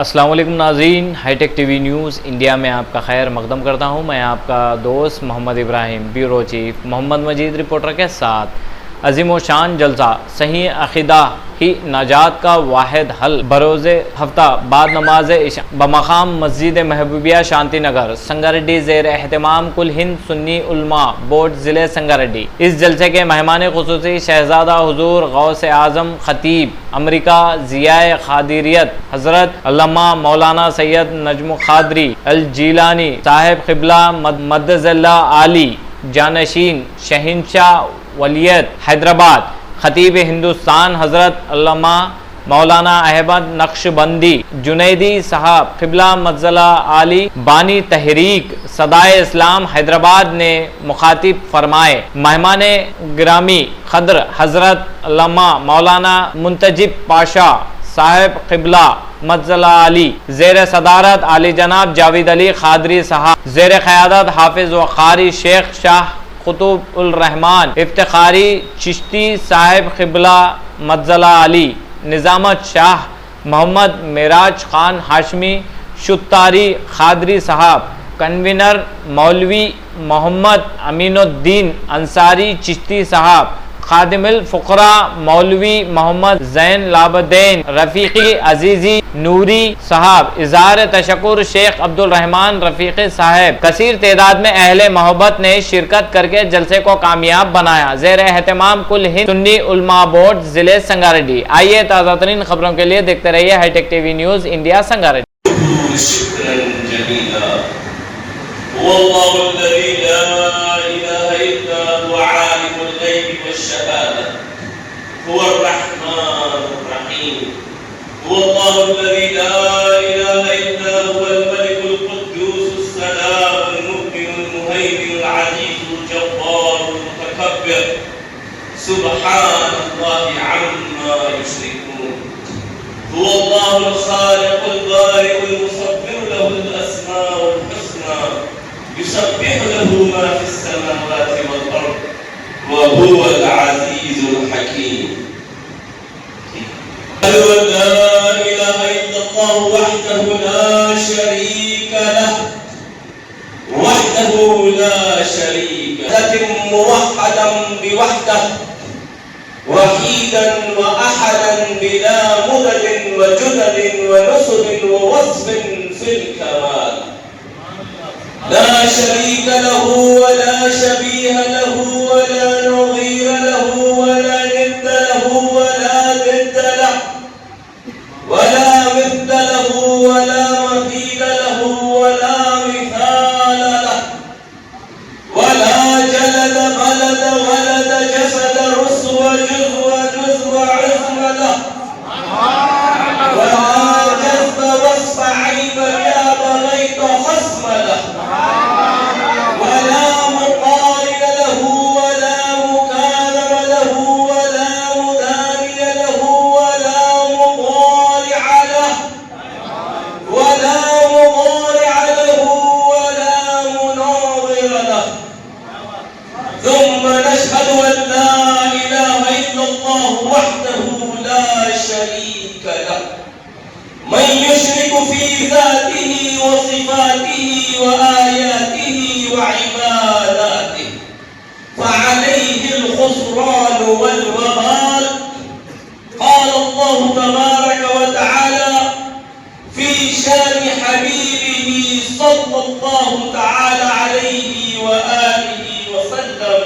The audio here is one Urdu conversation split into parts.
السلام علیکم ناظرین، high tech T V news India میں آپ کا خیر مقدم کرتا ہوں۔ میں آپ کا دوست محمد ابراہیم، بیورو چیف محمد مجید رپورٹر کے ساتھ۔ عظیم و شان جلسہ صحیح عقیدہ ہی نجات کا واحد حل بروز ہفتہ بعد نماز عشاء بمقام مسجد محبوبیہ شانتی نگر سنگاریڈی زیر اہتمام کل ہند سنی علماء بورڈ ضلع سنگاریڈی۔ اس جلسے کے مہمان خصوصی شہزادہ حضور غوث اعظم خطیب امریکہ ضیاء قادریت حضرت علامہ مولانا سید نجم قادری الجیلانی صاحب قبلہ مدظ اللہ عالی جانشین شہنشاہ ولیت حیدرآباد، خطیب ہندوستان حضرت علامہ مولانا احمد نقشبندی جنیدی صاحب قبلہ مدظ اللہ عالی بانی تحریک صدائے اسلام حیدرآباد نے مخاطب فرمائے۔ مہمان گرامی قدر حضرت علامہ مولانا منتجب پاشا صاحب قبلہ مدظ اللہ علی زیر صدارت عالی جناب جاوید علی قادری صاحب، زیر قیادت حافظ و قاری شیخ شاہ قطب الرحمن افتخاری چشتی صاحب قبلہ مدظ اللہ علی، نظامت شاہ محمد معراج خان ہاشمی شتاری قادری صاحب، کنوینر مولوی محمد امین الدین انصاری چشتی صاحب، خادم الفقراء مولوی محمد زین العابدین رفیقی عزیزی نوری صاحب، اظہار تشکر شیخ عبد الرحمن رفیقی صاحب۔ کثیر تعداد میں اہل محبت نے شرکت کر کے جلسے کو کامیاب بنایا۔ زیر اہتمام کل ہند سنی علماء بورڈ ضلع سنگاریڈی۔ آئیے تازہ ترین خبروں کے لیے دیکھتے رہیے high tech T V news India Sangareddy. هو الرحمن الرحيم هو الله الذي لا إله إلا هو الملك القدوس السلام المؤمن المهيمن العزيز الجبار المتكبر سبحان الله عما يشركون هو الله الخالق البارئ المصور له الأسماء الحسنى يسبح له ما في السماوات والأرض وهو العزيز الحكيم أشهد أن لا إله إلا الله وحده لا شريك له موحدا بوحده وحيدا وأحدا بلا مدد وجدد ونصب ووصف في الكمال لا شريك له ولا شبيه له ولا نظير له ولا ند له ولا ضد له ولا مثل له ولا مثيل له ولا مثال له ولا جلد بلد ولد جسد رسو جزو جزو عزم له ولا جذب وصف عيب يا بغيت خصم له من يشرك في ذاته وصفاته وآياته وعباداته فعليه الخسران والوبال قال الله تبارك وتعالى في شان حبيبه صلى الله تعالى عليه وآله وسلم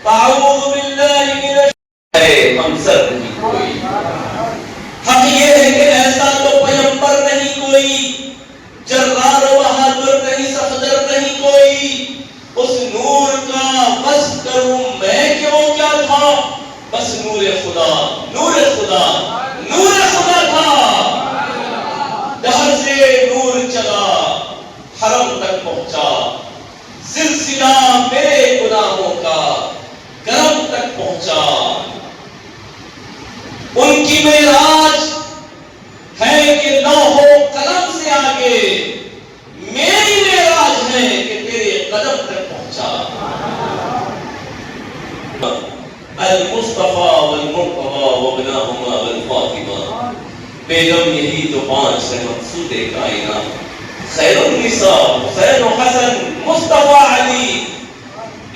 أعوذ بالله من الشيطان حق یہ ہے کہ ایسا تو پیغمبر نہیں کوئی، جرار و بہادر نہیں، صفدر نہیں کوئی، اس نور کا بس کروں میں کہ وہ کیا تھا، بس نور خدا نور خدا نور خدا تھا۔ دہر سے نور چلا حرم تک پہنچا، سلسلہ میرے گناہوں کا کرم تک پہنچا۔ ان کی معراج ہے کہ لوح و قلم سے آگے، میری معراج ہے کہ تیرے قدم تک پہنچا۔ المصطفى والمرتضى وابناهما بالفاطمة بیگم یہی تو 5 رحمت مقصود کائنات خیر النساء حسین و حسن مصطفیٰ علی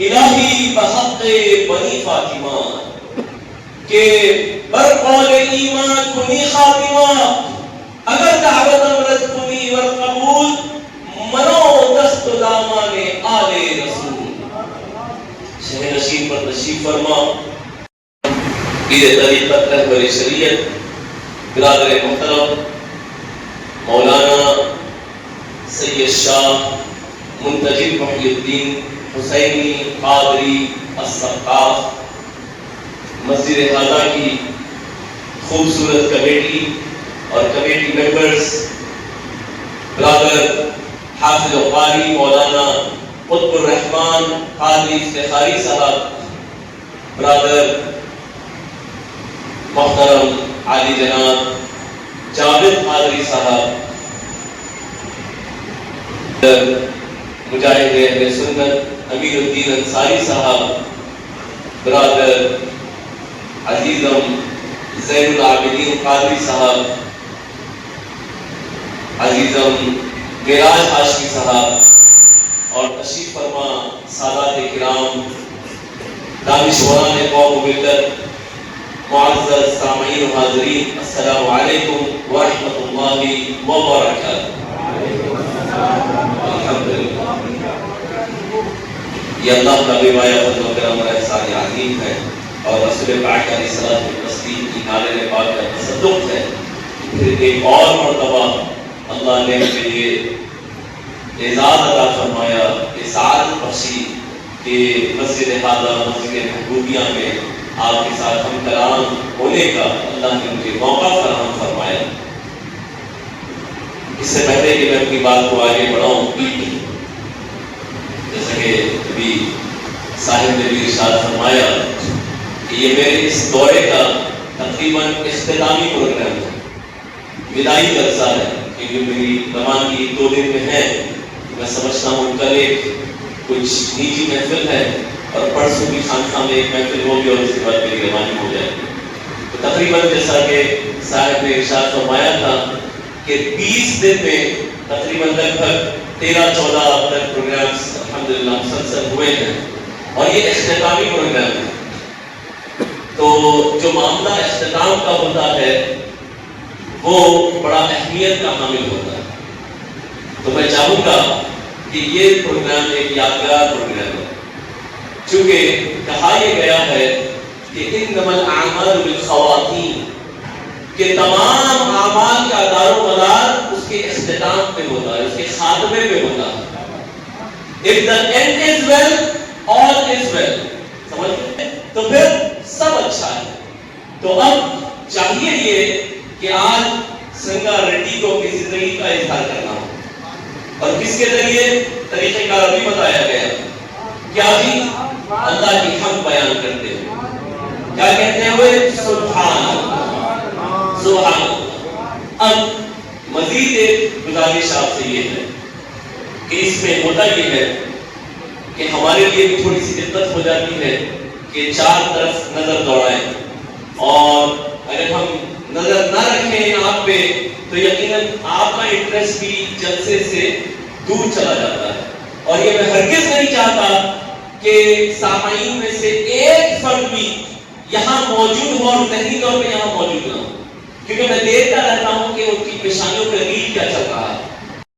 الہی بحق بنی فاطمہ کہ بر قول ایمان کنی خاتمہ اگر دعوت امرد کنی ور قبول منو دست و دامان آل رسول شہر نشین پر تشریف فرما پیر طریقت رہبر شریعت برادر محترم مولانا سید شاہ منتجب محی الدین حسینی قادری السقاف مسجد خانہ کی خوبصورت کمیٹی اور کمیٹی ممبرز برادر حافظ و قاری مولانا قطب الرحمن قادری افتخاری صاحب برادر محترم عالی جناب جاوید قادری صاحب مجاہد اہل سنت امیر الدین انصاری صاحب برادر عزیزم زین العابدین قادری صاحب عزیزم معراج ہاشمی صاحب اور تشریف فرما سادات کرام دانشوران قوم و ملت معزز سامعین و حاضرین السلام علیکم ورحمۃ اللہ وبرکاتہ۔ الحمدللہ یہ اللہ کا بے پایا فضل و کرم اور احسان عظیم ہے اور رسول پاک علیہ الصلوۃ والتسلیم کی نالے پاک کا تصدق ہے۔ پھر ایک اور مرتبہ اللہ نے مجھے یہ اعزاز عطا فرمایا کہ سعادت بخشی کہ مسجد ہادہ مسجد محبوبیہ میں آپ کے ساتھ ہم کلام ہونے کا اللہ نے مجھے موقع فراہم فرمایا۔ اس سے پہلے کہ میں اپنی بات کو آگے بڑھاؤں، جیسا کہ ابھی صاحب نے بھی ارشاد فرمایا کہ یہ میرے اس دورے کا تقریباً اختتامی پروگرام ہے، وداعی جلسہ ہے، کیونکہ میری روانگی 2 دن میں ہے۔ میں سمجھتا ہوں کل ایک کچھ نجی محفل ہے اور پرسوں بھی خانقاہ میں ایک محفل ہوگی اور اس کے بعد میری روانی ہو جائے گی۔ تو تقریباً جیسا کہ صاحب نے ارشاد فرمایا تھا کہ 20 دن میں تقریباً لگ بھگ 13-14 تک پروگرامز الحمدللہ مسلسل ہوئے ہیں اور یہ اختتامی پروگرام ہے۔ تو جو معاملہ اختتام کا ہوتا ہے وہ بڑا اہمیت کا حامل ہوتا ہے، تو میں چاہوں گا کہ یہ پروگرام ایک یادگار پروگرام ہے، چونکہ کہا یہ گیا ہے کہ انما الاعمال بالخواتیم، کہ تمام اعمال کا دار و مدار اس کے اختتام پہ ہوتا ہے، اس کے خاتمے پہ ہوتا ہے۔ If the end is well, all is well. سمجھ گئے؟ تو پھر سب اچھا ہے۔ تو اب چاہیے یہ کہ آج سنگا ریڈی کو کسی زندگی کا اظہار کرنا ہو، اور کس کے ذریعے طریقہ کار بھی بتایا گیا، کیا جی اللہ کی حمد بیان کرتے ہوئے، کیا کہتے ہوئے سبحان اللہ سبحان اللہ۔ اب مزید ایک گزارش آپ سے یہ ہے کہ اس میں ہوتا یہ ہے کہ ہمارے لیے بھی تھوڑی سی دقت ہو جاتی ہے کہ 4 طرف نظر دوڑائیں، اور اگر ہم نظر نہ رکھیں آپ پہ تو یقیناً آپ کا انٹرسٹ بھی جلسے سے دور چلا جاتا ہے، اور یہ میں ہرگز نہیں چاہتا کہ سامعین میں سے ایک فرد بھی یہاں موجود ہو اور ذہنی طور پہ یہاں موجود نہ ہو، کیونکہ میں دیکھتا رہتا ہوں کہ ان کی پیشانیوں پہ ریل کیا